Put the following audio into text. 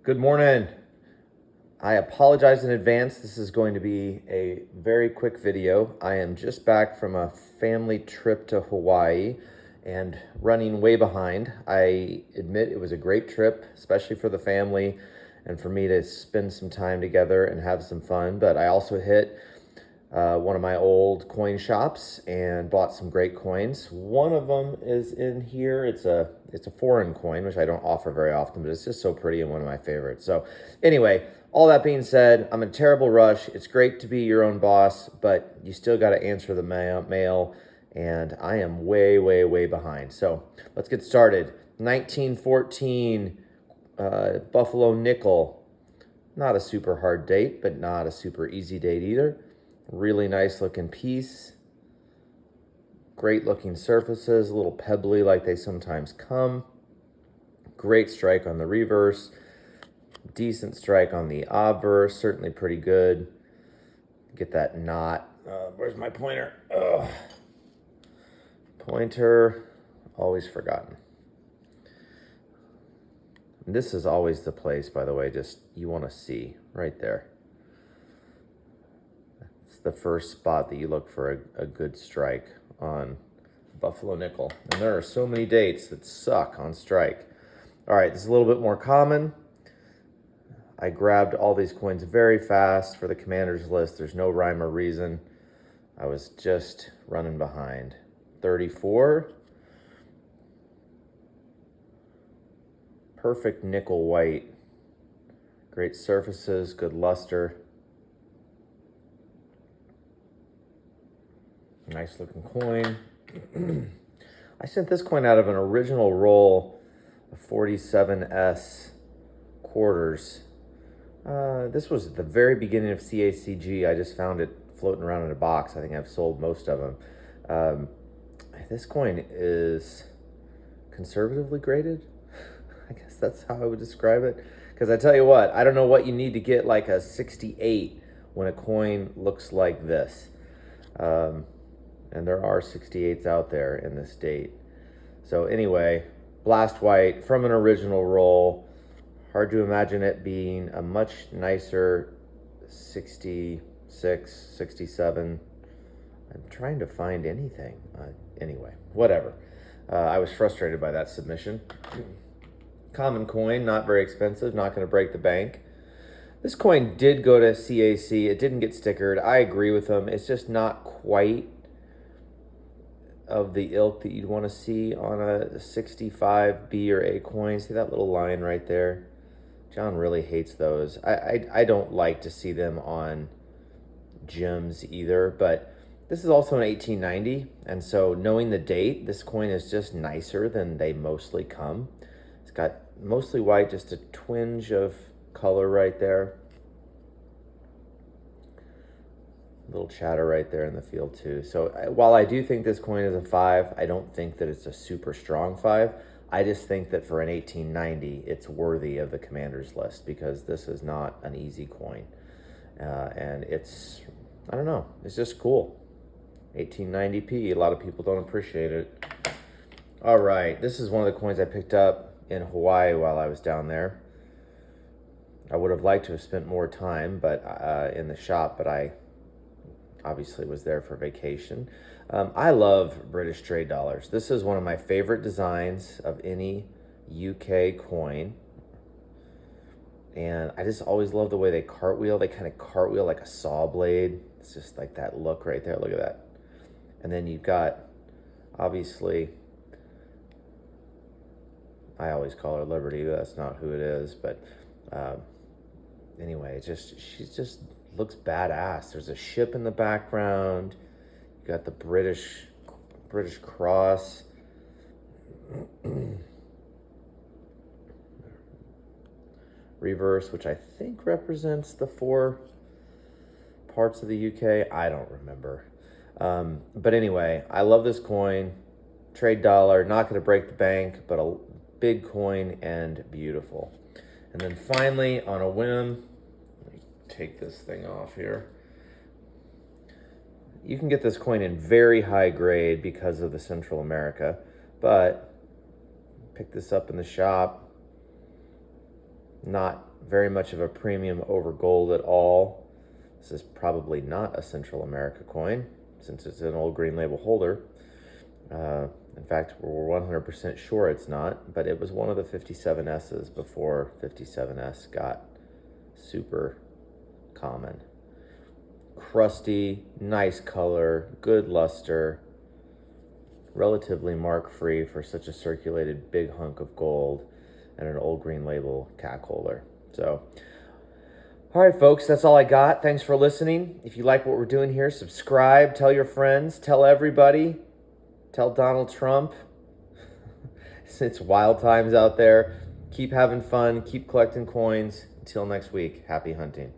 Good morning. I apologize in advance. This is going to be a very quick video. I am just back from a family trip to Hawaii and running way behind. I admit it was a great trip, especially for the family and for me to spend some time together and have some fun. But I also hit one of my old coin shops and bought some great coins. One of them is in here. It's a foreign coin, which I don't offer very often, but it's just so pretty and one of my favorites. So anyway, all that being said, I'm in a terrible rush. It's great to be your own boss, but you still got to answer the mail, and I am way, way, way behind. So let's get started. 1914 Buffalo nickel. Not a super hard date, but not a super easy date either. Really nice looking piece. Great looking surfaces, a little pebbly like they sometimes come. Great strike on the reverse. Decent strike on the obverse, certainly pretty good. Get that knot. Where's my pointer? Pointer, always forgotten. And this is always the place, by the way, just you want to see right there. The first spot that you look for a good strike on Buffalo nickel. And there are so many dates that suck on strike. All right, this is a little bit more common. I grabbed all these coins very fast for the commander's list. There's no rhyme or reason. I was just running behind. 34. Perfect nickel white. Great surfaces, good luster. Nice looking coin. I sent this coin out of an original roll of 47S quarters. This was the very beginning of CACG. I just found it floating around in a box. I think I've sold most of them. This coin is conservatively graded. I guess that's how I would describe it. Because I tell you what, I don't know what you need to get like a 68 when a coin looks like this. And there are 68s out there in this date. So anyway, blast white from an original roll. Hard to imagine it being a much nicer 66, 67. I'm trying to find anything. Anyway, whatever. I was frustrated by that submission. Common coin, not very expensive, not going to break the bank. This coin did go to CAC. It didn't get stickered. I agree with them. It's just not quite of the ilk that you'd want to see on a 65 B or A coin. See that little line right there? John really hates those. I don't like to see them on gems either, but this is also an 1890, and so knowing the date, this coin is just nicer than they mostly come. It's got mostly white, just a twinge of color right there. Little chatter right there in the field too. So while I do think this coin is a 5, I don't think that it's a super strong 5. I just think that for an 1890, it's worthy of the commander's list because this is not an easy coin. And it's, I don't know, it's just cool. 1890p, a lot of people don't appreciate it. All right, this is one of the coins I picked up in Hawaii while I was down there. I would have liked to have spent more time in the shop, but I obviously was there for vacation. I love British trade dollars. This is one of my favorite designs of any UK coin. And I just always love the way they cartwheel. They kind of cartwheel like a saw blade. It's just like that look right there. Look at that. And then you've got, obviously, I always call her Liberty, but that's not who it is. But anyway, she just looks badass. There's a ship in the background. You got the British cross. Reverse, which I think represents the 4 parts of the UK. I don't remember. But anyway, I love this coin. Trade dollar, not going to break the bank, but a big coin and beautiful. And then finally, on a whim, let me take this thing off here. You can get this coin in very high grade because of the Central America, but pick this up in the shop. Not very much of a premium over gold at all. This is probably not a Central America coin since it's an old green label holder. In fact, we're 100% sure it's not, but it was one of the 57S's before 57S got super common. Crusty, nice color, good luster, relatively mark-free for such a circulated big hunk of gold and an old green label CAC holder. So, all right, folks, that's all I got. Thanks for listening. If you like what we're doing here, subscribe, tell your friends, tell everybody, tell Donald Trump. It's wild times out there. Keep having fun, keep collecting coins. Until next week, happy hunting.